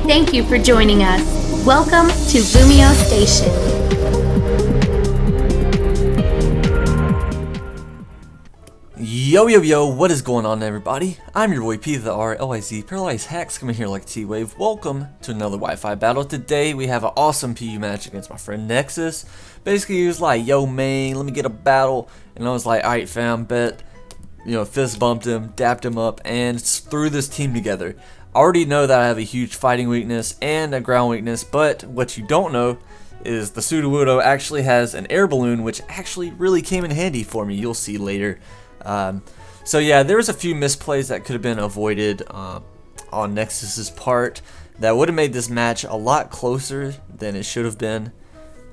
Thank you for joining us. Welcome to LumioseStation. Yo, what is going on, everybody? I'm your boy PRLYZHax, coming here like a T-Wave. Welcome to another Wi-Fi battle. Today we have an awesome PU match against my friend Nexus. Basically, he was like, yo man, let me get a battle. And I was like, alright fam, bet. You know, fist bumped him, dapped him up, and threw this team together. I already know that I have a huge fighting weakness and a ground weakness, but what you don't know is the Sudowoodo actually has an air balloon, which actually really came in handy for me. You'll see later. So yeah, there was a few misplays that could have been avoided on Nexus's part that would have made this match a lot closer than it should have been.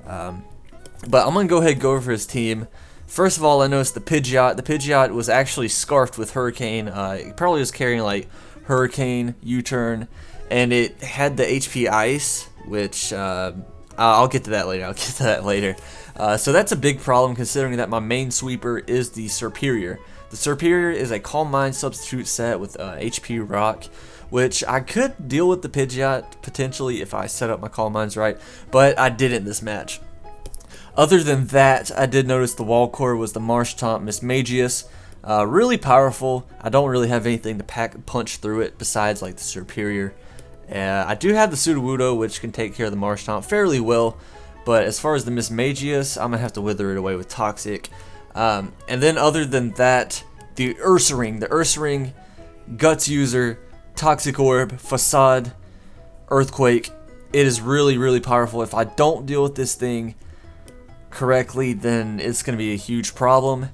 But I'm gonna go ahead and go over his team. First of all, I noticed the Pidgeot. The Pidgeot was actually scarfed with Hurricane. It probably was carrying like Hurricane, U-turn, and it had the HP Ice, which I'll get to that later. So that's a big problem considering that my main sweeper is the Superior. The Superior is a Calm Mind substitute set with HP Rock, which I could deal with the Pidgeot potentially if I set up my Calm Minds right, but I didn't this match. Other than that, I did notice the wall core was the Marshtomp Mismagius. Really powerful. I don't really have anything to punch through it besides like the Superior. I do have the Sudowoodo, which can take care of the Marshtomp fairly well, but as far as the Mismagius, I'm going to have to wither it away with Toxic. And then other than that, the Ursaring, Guts User, Toxic Orb, Facade, Earthquake. It is really, really powerful. If I don't deal with this thing correctly, then it's going to be a huge problem.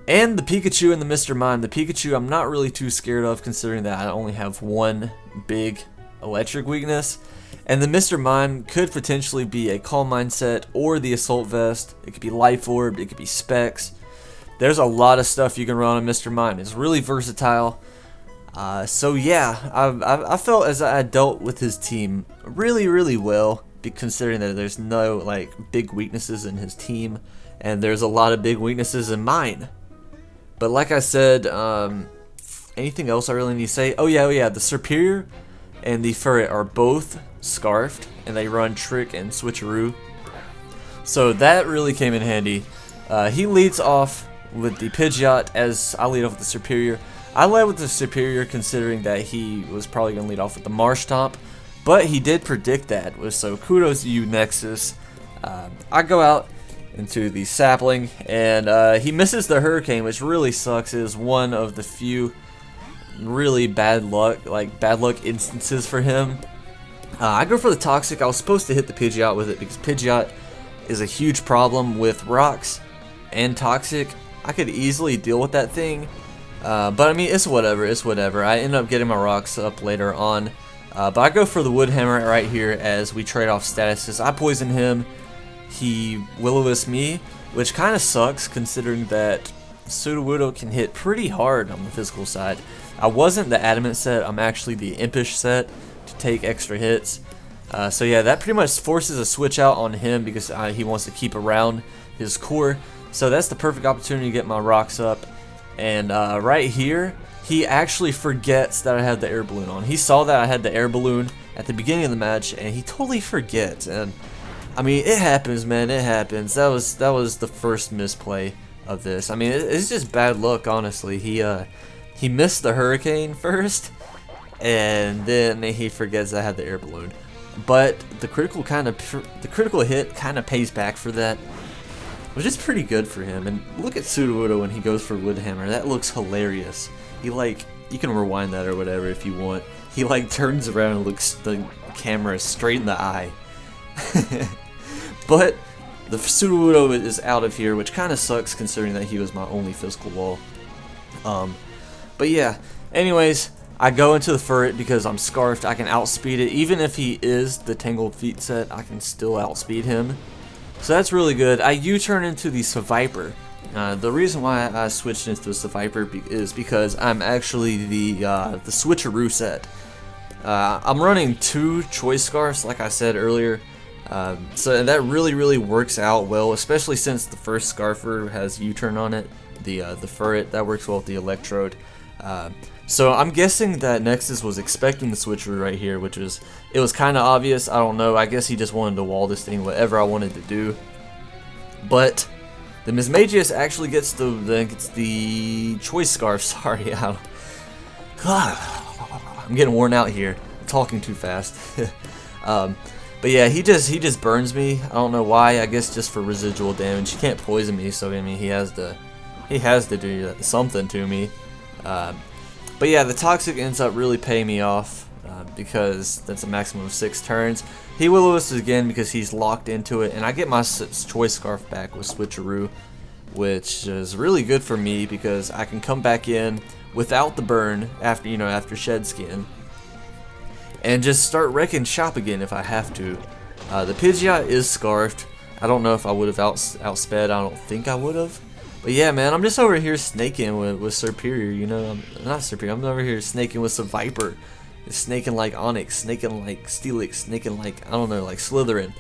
And the Pikachu and the Mr. Mime. The Pikachu I'm not really too scared of considering that I only have one big electric weakness. And the Mr. Mime could potentially be a Calm Mind set or the Assault Vest. It could be Life Orb, it could be Specs. There's a lot of stuff you can run on Mr. Mime. It's really versatile. So yeah, I felt as I dealt with his team really, really well, considering that there's no like big weaknesses in his team, and there's a lot of big weaknesses in mine. But like I said, anything else I really need to say? Oh yeah, the Superior and the Furret are both scarfed, and they run Trick and Switcheroo. So that really came in handy. He leads off with the Pidgeot as I lead off with the Superior. I led with the Superior considering that he was probably going to lead off with the Marshtomp, but he did predict that, so kudos to you, Nexus. I go out into the Sapling, and he misses the Hurricane, which really sucks. It is one of the few really bad luck instances for him. I go for the Toxic. I was supposed to hit the Pidgeot with it because Pidgeot is a huge problem with rocks and Toxic. I could easily deal with that thing, but I mean, it's whatever. I end up getting my rocks up later on, but I go for the Wood Hammer right here as we trade off statuses. I poison him, he Will-O-Wisp me, which kind of sucks considering that Sudowoodo can hit pretty hard on the physical side. I wasn't the Adamant set, I'm actually the Impish set to take extra hits. So yeah, that pretty much forces a switch out on him because he wants to keep around his core. So that's the perfect opportunity to get my rocks up. And right here, he actually forgets that I had the air balloon on. He saw that I had the air balloon at the beginning of the match, and he totally forgets. And I mean, it happens, man. It happens. That was the first misplay of this. I mean, it's just bad luck, honestly. He missed the Hurricane first, and then he forgets I had the air balloon. But the critical hit kind of pays back for that, which is pretty good for him. And look at Sudowoodo when he goes for Wood Hammer. That looks hilarious. He you can rewind that or whatever if you want. He turns around and looks the camera straight in the eye. But the Sudowoodo is out of here, which kind of sucks considering that he was my only physical wall. But yeah, anyways, I go into the Furret because I'm scarfed. I can outspeed it. Even if he is the Tangled Feet set, I can still outspeed him. So that's really good. I U-turn into the Seviper. The reason why I switched into the Seviper is because I'm actually the Switcheroo set. I'm running 2 Choice Scarfs, like I said earlier. So that really works out well, especially since the first Scarfer has U-turn on it. The Furret, that works well with the Electrode. So I'm guessing that Nexus was expecting the switcheroo right here, which was, it was kind of obvious. I don't know. I guess he just wanted to wall this thing whatever I wanted to do. But the Mismagius actually gets the choice scarf. Sorry, God, I'm getting worn out here. I'm talking too fast. But yeah, he just burns me. I don't know why. I guess just for residual damage. He can't poison me, so I mean he has to do something to me. But yeah, the Toxic ends up really paying me off because that's a maximum of 6 turns. He Will-O-Wisps again because he's locked into it, and I get my Choice Scarf back with Switcheroo, which is really good for me because I can come back in without the burn after Shed Skin, and just start wrecking shop again if I have to. The Pidgeot is scarfed. I don't know if I would have outsped. I don't think I would have. But yeah, man, I'm just over here snaking with Serperior, you know. Not Serperior, I'm over here snaking with some Viper. Snaking like Onyx, snaking like Steelix, snaking like, I don't know, like Slytherin.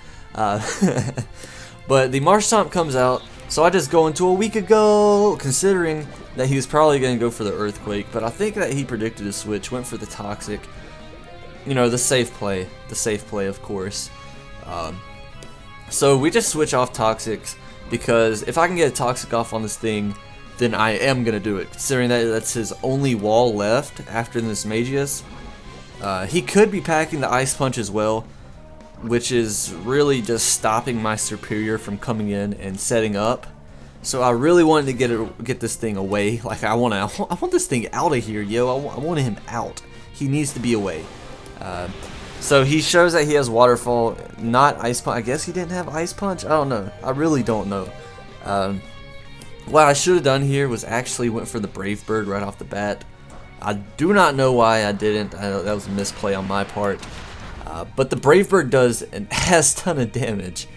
But the Marshtomp comes out, so I just go into a week ago, considering that he was probably going to go for the Earthquake. But I think that he predicted a switch, went for the Toxic. You know, the safe play, of course. So we just switch off Toxics, because if I can get a Toxic off on this thing, then I am going to do it, considering that that's his only wall left after this Magius. He could be packing the Ice Punch as well, which is really just stopping my Serperior from coming in and setting up. So I really wanted to get this thing away. Like I want this thing out of here, yo. I want him out. He needs to be away. So he shows that he has Waterfall, not Ice Punch. I guess he didn't have Ice Punch. I don't know. I really don't know. What I should have done here was actually went for the Brave Bird right off the bat. I do not know why I didn't. That was a misplay on my part. But the Brave Bird does an ass ton of damage.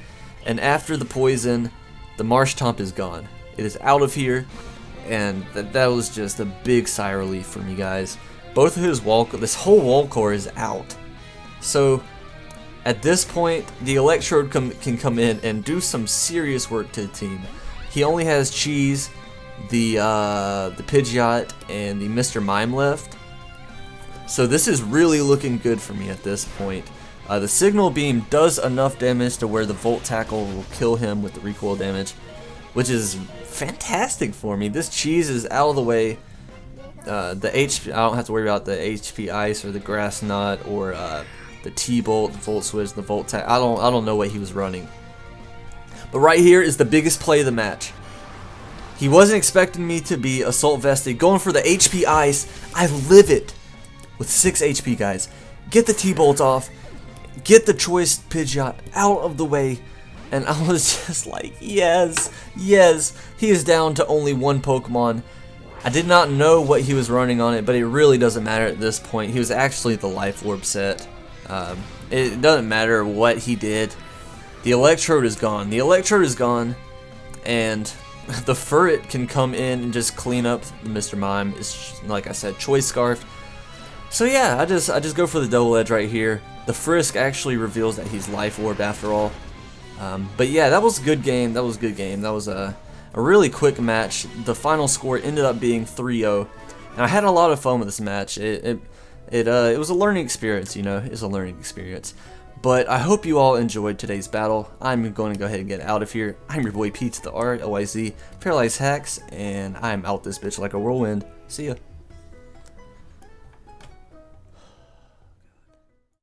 And after the poison, the Marshtomp is gone. It is out of here. And that was just a big sigh of relief for me, guys. Both of his this whole wall core is out. So at this point, the Electrode can come in and do some serious work to the team. He only has Cheese, the Pidgeot, and the Mr. Mime left. So this is really looking good for me at this point. The Signal Beam does enough damage to where the Volt Tackle will kill him with the recoil damage, which is fantastic for me. This Cheese is out of the way. The HP, I don't have to worry about the HP Ice or the Grass Knot or the T-Bolt, the Volt Switch, the Volt Tack. I don't know what he was running. But right here is the biggest play of the match. He wasn't expecting me to be Assault Vested, going for the HP Ice. I live it with 6 HP, guys. Get the T-Bolt off, get the Choice Pidgeot out of the way, and I was just like, yes, yes. He is down to only 1 Pokemon. I did not know what he was running on it, but it really doesn't matter at this point. He was actually the Life Orb set. It doesn't matter what he did. The Electrode is gone. The Electrode is gone, and the Furret can come in and just clean up the Mr. Mime. It's, like I said, Choice Scarf. So yeah, I just go for the Double Edge right here. The Frisk actually reveals that he's Life Orb after all. But yeah, that was a good game. That was a good game. That was a really quick match. The final score ended up being 3-0, and I had a lot of fun with this match. It was a learning experience, you know. It's a learning experience. But I hope you all enjoyed today's battle. I'm going to go ahead and get out of here. I'm your boy PRLYZ, PRLYZHax, and I'm out this bitch like a whirlwind. See ya.